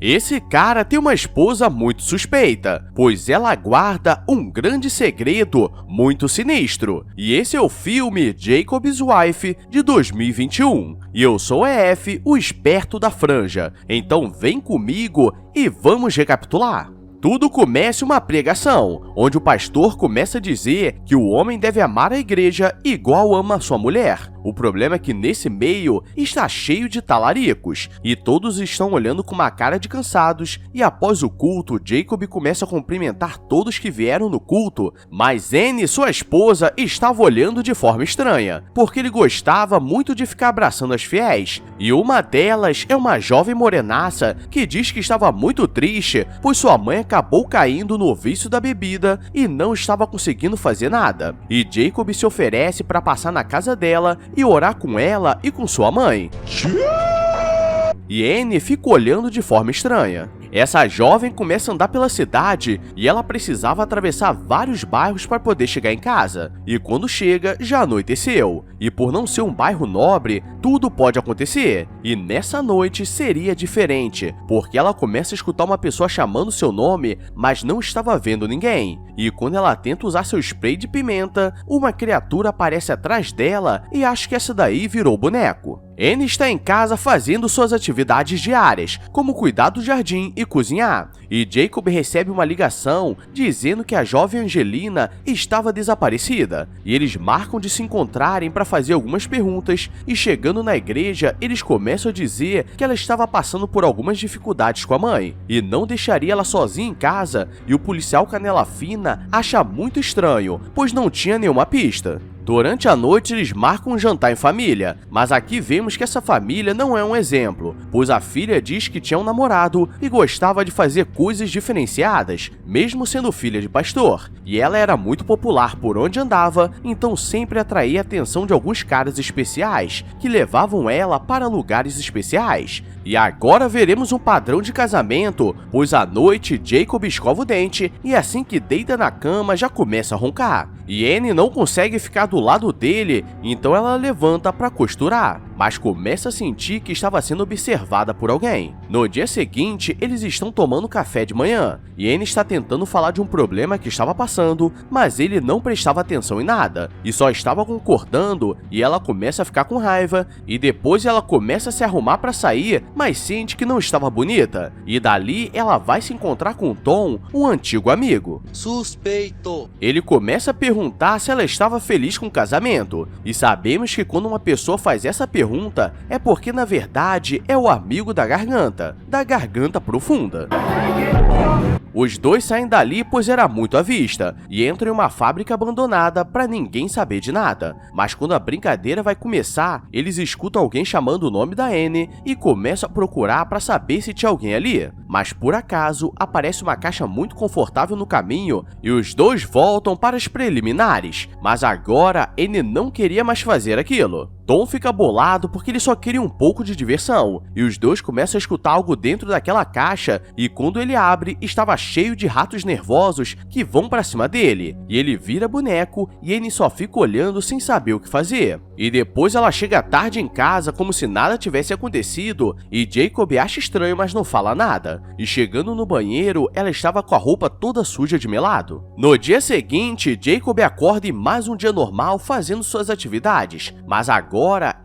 Esse cara tem uma esposa muito suspeita, pois ela guarda um grande segredo muito sinistro. E esse é o filme Jacob's Wife, de 2021. E eu sou o EF, o esperto da franja. Então vem comigo e vamos recapitular. Tudo começa uma pregação, onde o pastor começa a dizer que o homem deve amar a igreja igual ama a sua mulher. O problema é que nesse meio está cheio de talaricos, e todos estão olhando com uma cara de cansados, e após o culto, Jacob começa a cumprimentar todos que vieram no culto, mas Anne, sua esposa, estava olhando de forma estranha, porque ele gostava muito de ficar abraçando as fiéis, e uma delas é uma jovem morenaça que diz que estava muito triste, pois sua mãe acabou caindo no vício da bebida e não estava conseguindo fazer nada, e Jacob se oferece para passar na casa dela e orar com ela e com sua mãe. E Anne fica olhando de forma estranha. Essa jovem começa a andar pela cidade e ela precisava atravessar vários bairros para poder chegar em casa. E quando chega, já anoiteceu. E por não ser um bairro nobre, tudo pode acontecer. E nessa noite seria diferente, porque ela começa a escutar uma pessoa chamando seu nome, mas não estava vendo ninguém. E quando ela tenta usar seu spray de pimenta, uma criatura aparece atrás dela e acha que essa daí virou boneco. Anne está em casa fazendo suas atividades diárias, como cuidar do jardim e cozinhar, e Jacob recebe uma ligação dizendo que a jovem Angelina estava desaparecida, e eles marcam de se encontrarem para fazer algumas perguntas, e chegando na igreja, eles começam a dizer que ela estava passando por algumas dificuldades com a mãe, e não deixaria ela sozinha em casa, e o policial Canela Fina acha muito estranho, pois não tinha nenhuma pista. Durante a noite, eles marcam um jantar em família, mas aqui vemos que essa família não é um exemplo, pois a filha diz que tinha um namorado e gostava de fazer coisas diferenciadas, mesmo sendo filha de pastor, e ela era muito popular por onde andava, então sempre atraía a atenção de alguns caras especiais, que levavam ela para lugares especiais. E agora veremos um padrão de casamento, pois à noite Jacob escova o dente e assim que deita na cama já começa a roncar. E Anne não consegue ficar do lado dele, então ela levanta para costurar, mas começa a sentir que estava sendo observada por alguém. No dia seguinte, eles estão tomando café de manhã, e Anne está tentando falar de um problema que estava passando, mas ele não prestava atenção em nada, e só estava concordando, e ela começa a ficar com raiva, e depois ela começa a se arrumar para sair, mas sente que não estava bonita, e dali ela vai se encontrar com Tom, um antigo amigo. Suspeito! Ele começa a perguntar se ela estava feliz com o casamento, e sabemos que quando uma pessoa faz essa pergunta, é porque na verdade é o amigo da garganta profunda. Os dois saem dali pois era muito à vista, e entram em uma fábrica abandonada para ninguém saber de nada. Mas quando a brincadeira vai começar, eles escutam alguém chamando o nome da Anne e começam a procurar para saber se tinha alguém ali. Mas por acaso, aparece uma caixa muito confortável no caminho e os dois voltam para as preliminares. Mas agora, Anne não queria mais fazer aquilo. Tom fica bolado porque ele só queria um pouco de diversão, e os dois começam a escutar algo dentro daquela caixa, e quando ele abre, estava cheio de ratos nervosos que vão pra cima dele, e ele vira boneco e Anne só fica olhando sem saber o que fazer. E depois ela chega tarde em casa como se nada tivesse acontecido, e Jacob acha estranho, mas não fala nada. E chegando no banheiro, ela estava com a roupa toda suja de melado. No dia seguinte, Jacob acorda em mais um dia normal fazendo suas atividades, mas agora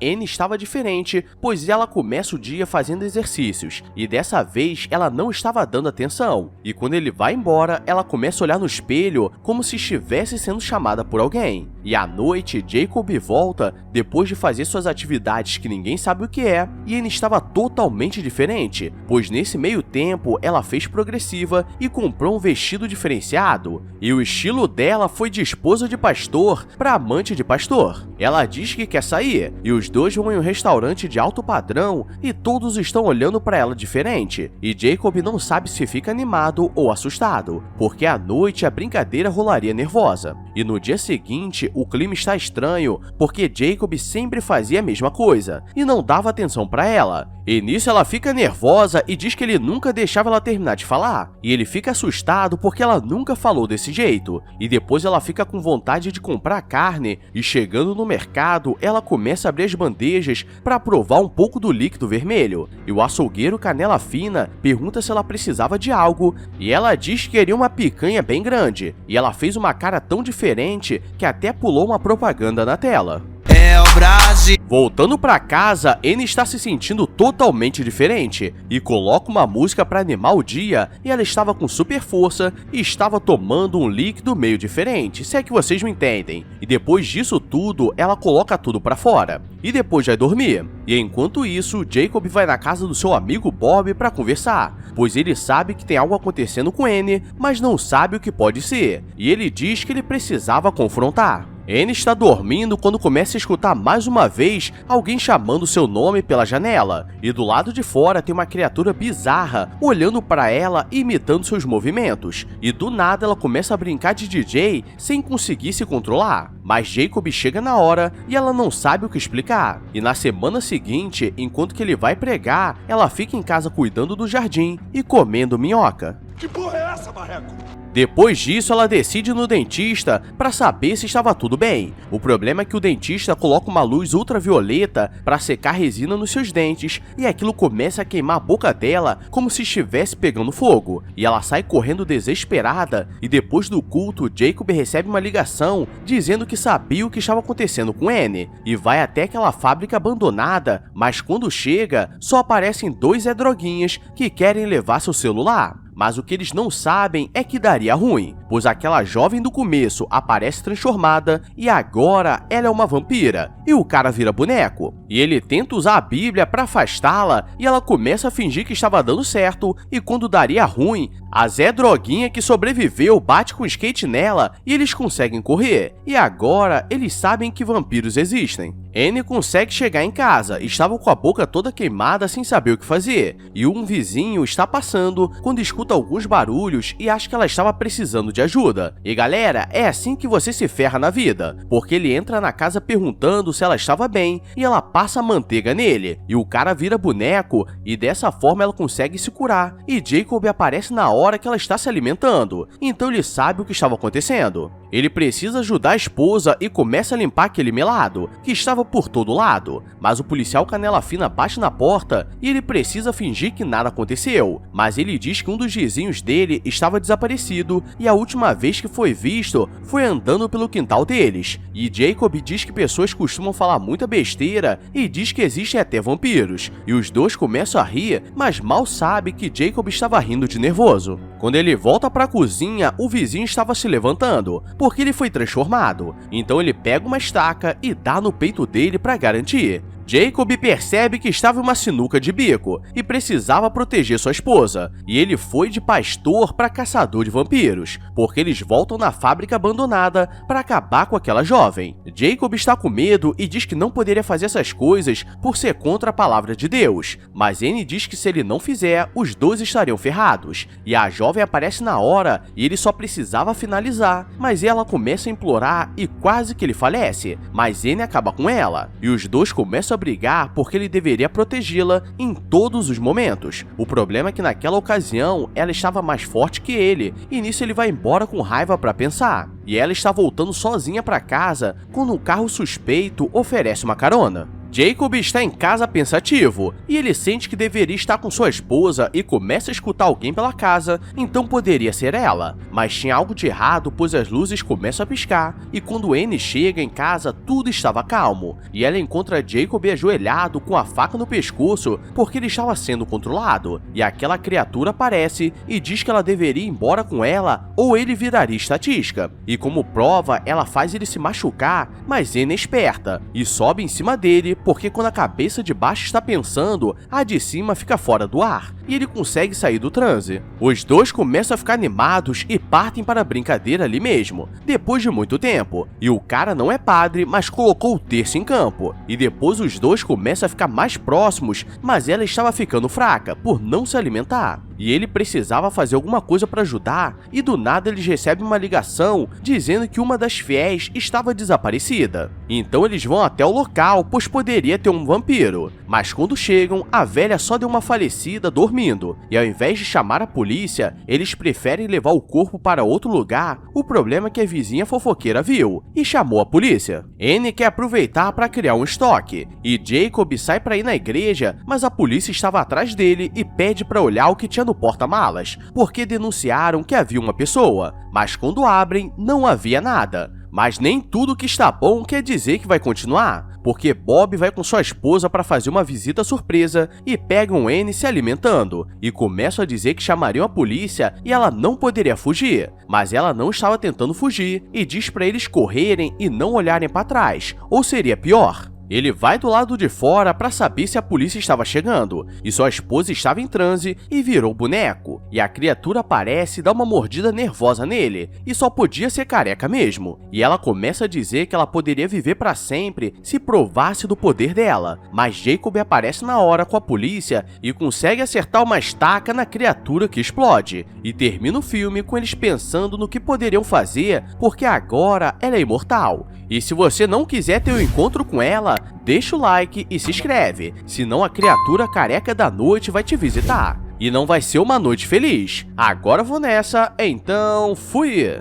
Anne estava diferente, pois ela começa o dia fazendo exercícios, e dessa vez ela não estava dando atenção, e quando ele vai embora, ela começa a olhar no espelho como se estivesse sendo chamada por alguém. E à noite, Jacob volta depois de fazer suas atividades que ninguém sabe o que é, e Anne estava totalmente diferente, pois nesse meio tempo ela fez progressiva e comprou um vestido diferenciado, e o estilo dela foi de esposa de pastor para amante de pastor. Ela diz que quer sair, e os dois vão em um restaurante de alto padrão e todos estão olhando para ela diferente, e Jacob não sabe se fica animado ou assustado, porque à noite a brincadeira rolaria nervosa. E no dia seguinte, o clima está estranho, porque Jacob sempre fazia a mesma coisa, e não dava atenção para ela. E nisso ela fica nervosa e diz que ele nunca deixava ela terminar de falar, e ele fica assustado porque ela nunca falou desse jeito, e depois ela fica com vontade de comprar carne, e chegando no mercado, ela começa começa a abrir as bandejas para provar um pouco do líquido vermelho, e o açougueiro Canela Fina pergunta se ela precisava de algo, e ela diz que queria uma picanha bem grande, e ela fez uma cara tão diferente que até pulou uma propaganda na tela. É o Brasil. Voltando pra casa, Annie está se sentindo totalmente diferente e coloca uma música para animar o dia, e ela estava com super força e estava tomando um líquido meio diferente, se é que vocês me entendem. E depois disso tudo, ela coloca tudo pra fora e depois vai dormir. E enquanto isso, Jacob vai na casa do seu amigo Bob para conversar, pois ele sabe que tem algo acontecendo com Annie, mas não sabe o que pode ser, e ele diz que ele precisava confrontar. Annie está dormindo quando começa a escutar mais uma vez alguém chamando seu nome pela janela, e do lado de fora tem uma criatura bizarra olhando para ela e imitando seus movimentos, e do nada ela começa a brincar de DJ sem conseguir se controlar. Mas Jacob chega na hora e ela não sabe o que explicar, e na semana seguinte, enquanto que ele vai pregar, ela fica em casa cuidando do jardim e comendo minhoca. Que porra é essa, Marreco? Depois disso, ela decide ir no dentista para saber se estava tudo bem. O problema é que o dentista coloca uma luz ultravioleta para secar a resina nos seus dentes, e aquilo começa a queimar a boca dela como se estivesse pegando fogo. E ela sai correndo desesperada, e depois do culto, Jacob recebe uma ligação dizendo que sabia o que estava acontecendo com Annie, e vai até aquela fábrica abandonada, mas quando chega, só aparecem dois droguinhas que querem levar seu celular. Mas o que eles não sabem é que daria ruim, pois aquela jovem do começo aparece transformada e agora ela é uma vampira, e o cara vira boneco. E ele tenta usar a Bíblia para afastá-la e ela começa a fingir que estava dando certo, e quando daria ruim, a Zé Droguinha que sobreviveu bate com o skate nela e eles conseguem correr, e agora eles sabem que vampiros existem. Annie consegue chegar em casa, estava com a boca toda queimada sem saber o que fazer, e um vizinho está passando quando escuta alguns barulhos e acha que ela estava precisando de ajuda. E galera, é assim que você se ferra na vida, porque ele entra na casa perguntando se ela estava bem e ela passa manteiga nele, e o cara vira boneco e dessa forma ela consegue se curar, e Jacob aparece na hora que ela está se alimentando, então ele sabe o que estava acontecendo. Ele precisa ajudar a esposa e começa a limpar aquele melado, que estava por todo lado, mas o policial Canela Fina bate na porta e ele precisa fingir que nada aconteceu, mas ele diz que um dos vizinhos dele estava desaparecido e a última vez que foi visto foi andando pelo quintal deles, e Jacob diz que pessoas costumam falar muita besteira e diz que existem até vampiros, e os dois começam a rir, mas mal sabe que Jacob estava rindo de nervoso. Quando ele volta para a cozinha, o vizinho estava se levantando, porque ele foi transformado, então ele pega uma estaca e dá no peito dele para garantir. Jacob percebe que estava em uma sinuca de bico e precisava proteger sua esposa, e ele foi de pastor para caçador de vampiros, porque eles voltam na fábrica abandonada para acabar com aquela jovem. Jacob está com medo e diz que não poderia fazer essas coisas por ser contra a palavra de Deus, mas Annie diz que se ele não fizer, os dois estariam ferrados, e a jovem aparece na hora e ele só precisava finalizar, mas ela começa a implorar e quase que ele falece, mas Annie acaba com ela, e os dois começam a brigar porque ele deveria protegê-la em todos os momentos. O problema é que naquela ocasião ela estava mais forte que ele, e nisso ele vai embora com raiva para pensar. E ela está voltando sozinha para casa quando um carro suspeito oferece uma carona. Jacob está em casa pensativo, e ele sente que deveria estar com sua esposa e começa a escutar alguém pela casa, então poderia ser ela. Mas tinha algo de errado, pois as luzes começam a piscar, e quando Annie chega em casa, tudo estava calmo, e ela encontra Jacob ajoelhado com a faca no pescoço porque ele estava sendo controlado, e aquela criatura aparece e diz que ela deveria ir embora com ela ou ele viraria estatística, e como prova, ela faz ele se machucar, mas Annie é esperta e sobe em cima dele porque quando a cabeça de baixo está pensando, a de cima fica fora do ar, e ele consegue sair do transe. Os dois começam a ficar animados e partem para a brincadeira ali mesmo, depois de muito tempo, e o cara não é padre, mas colocou o terço em campo, e depois os dois começam a ficar mais próximos, mas ela estava ficando fraca por não se alimentar. e ele precisava fazer alguma coisa para ajudar, e do nada eles recebem uma ligação dizendo que uma das fiéis estava desaparecida. Então eles vão até o local, pois poderia ter um vampiro. Mas quando chegam, a velha só deu uma falecida dormindo, e ao invés de chamar a polícia, eles preferem levar o corpo para outro lugar. O problema é que a vizinha fofoqueira viu e chamou a polícia. Annie quer aproveitar para criar um estoque, e Jacob sai para ir na igreja, mas a polícia estava atrás dele e pede para olhar o que tinha no porta-malas, porque denunciaram que havia uma pessoa, mas quando abrem, não havia nada. Mas nem tudo que está bom quer dizer que vai continuar, porque Bob vai com sua esposa para fazer uma visita surpresa e pegam Annie se alimentando, e começam a dizer que chamariam a polícia e ela não poderia fugir. Mas ela não estava tentando fugir e diz para eles correrem e não olharem para trás, ou seria pior. Ele vai do lado de fora para saber se a polícia estava chegando, e sua esposa estava em transe e virou boneco, e a criatura aparece e dá uma mordida nervosa nele, e só podia ser careca mesmo, e ela começa a dizer que ela poderia viver para sempre se provasse do poder dela, mas Jacob aparece na hora com a polícia e consegue acertar uma estaca na criatura que explode, e termina o filme com eles pensando no que poderiam fazer, porque agora ela é imortal. E se você não quiser ter um encontro com ela, deixa o like e se inscreve, senão a criatura careca da noite vai te visitar. E não vai ser uma noite feliz. Agora vou nessa, então fui!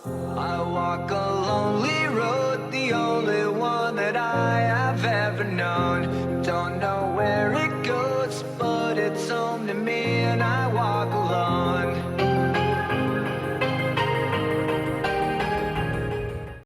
I walk a lonely road, the only one that I have ever known. Don't know where it